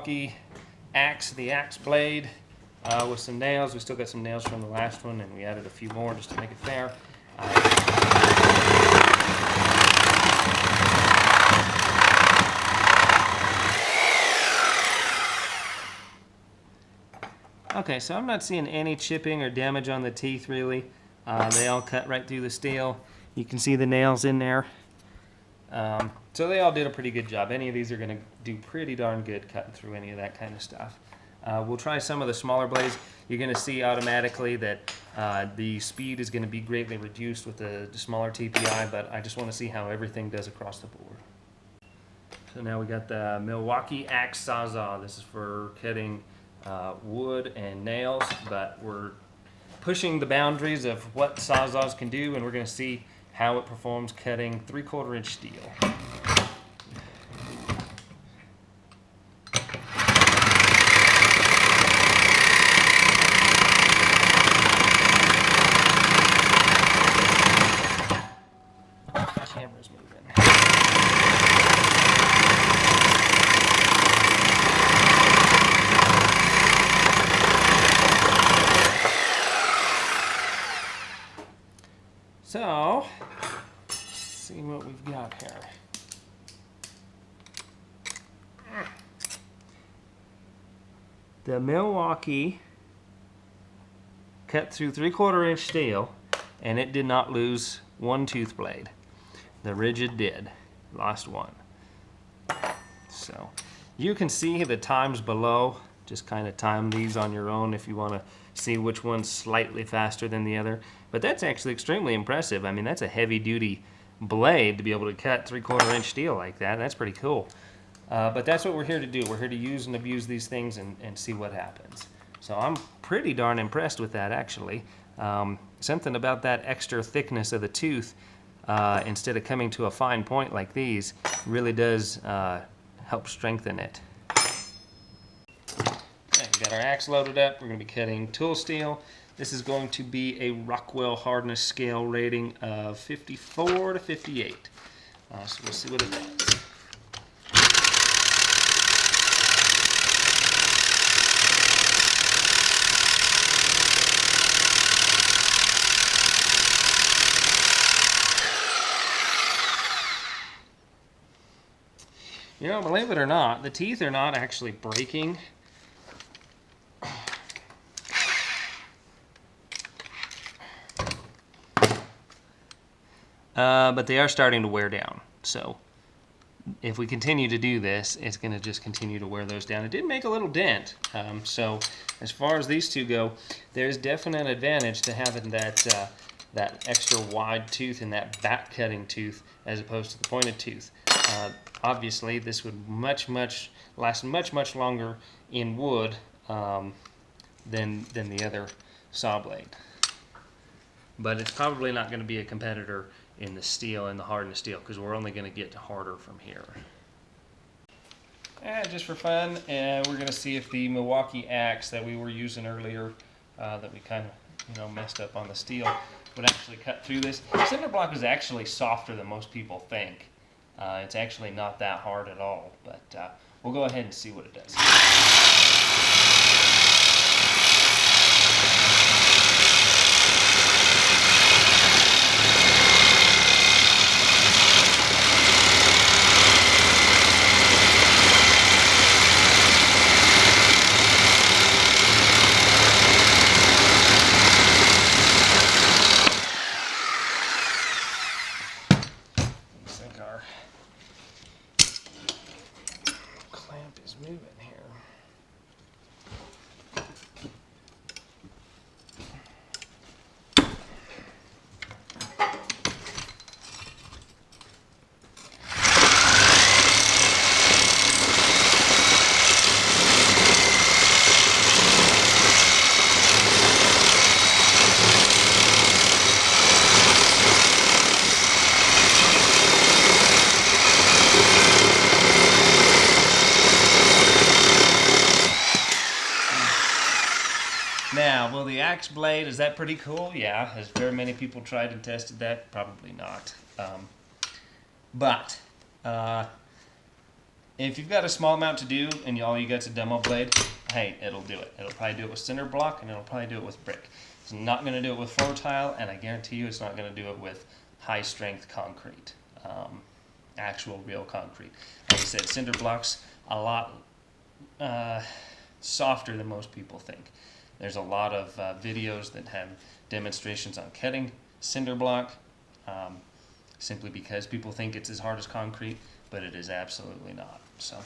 Milwaukee axe, the axe blade, with some nails. We still got some nails from the last one, and we added a few more just to make it fair. Okay, so I'm not seeing any chipping or damage on the teeth really. They all cut right through the steel. You can see the nails in there. So they all did a pretty good job. Any of these are going to do pretty darn good cutting through any of that kind of stuff. We'll try some of the smaller blades. You're going to see automatically that the speed is going to be greatly reduced with the smaller TPI, but I just want to see how everything does across the board. So now we got the Milwaukee axe SawZall. This is for cutting wood and nails, but we're pushing the boundaries of what SawZalls can do, and we're going to see how it performs cutting 3/4 inch steel. Camera's moving. So, let's see what we've got here. The Milwaukee cut through 3/4 inch steel, and it did not lose one tooth blade. The rigid did, lost one. So, you can see the times below. Just kind of time these on your own if you want to see which one's slightly faster than the other. But that's actually extremely impressive. I mean, that's a heavy-duty blade to be able to cut 3/4 inch steel like that. That's pretty cool. But that's what we're here to do. We're here to use and abuse these things and see what happens. So I'm pretty darn impressed with that, actually. Something about that extra thickness of the tooth, instead of coming to a fine point like these, really does help strengthen it. We got our axe loaded up. We're going to be cutting tool steel. This is going to be a Rockwell hardness scale rating of 54 to 58. So we'll see what it does. You know, believe it or not, the teeth are not actually breaking. But they are starting to wear down. So if we continue to do this, it's going to just continue to wear those down. It did make a little dent. So as far as these two go, there's definite advantage to having that that extra wide tooth and that back cutting tooth as opposed to the pointed tooth. Obviously, this would last much longer in wood than the other saw blade. But it's probably not going to be a competitor in the steel and the hardness steel, because we're only going to get harder from here. And just for fun, we're going to see if the Milwaukee axe that we were using earlier, that we kind of messed up on the steel, would actually cut through this. Cinder block is actually softer than most people think. It's actually not that hard at all, but we'll go ahead and see what it does. Clamp is moving here. Now, will the axe blade, is that pretty cool? Yeah. Has very many people tried and tested that? Probably not. But If you've got a small amount to do and all you got's a demo blade, hey, it'll do it. It'll probably do it with cinder block, and it'll probably do it with brick. It's not going to do it with floor tile, and I guarantee you it's not going to do it with high strength concrete, actual real concrete. Like I said, cinder block's a lot softer than most people think. There's a lot of videos that have demonstrations on cutting cinder block, simply because people think it's as hard as concrete, but it is absolutely not. So.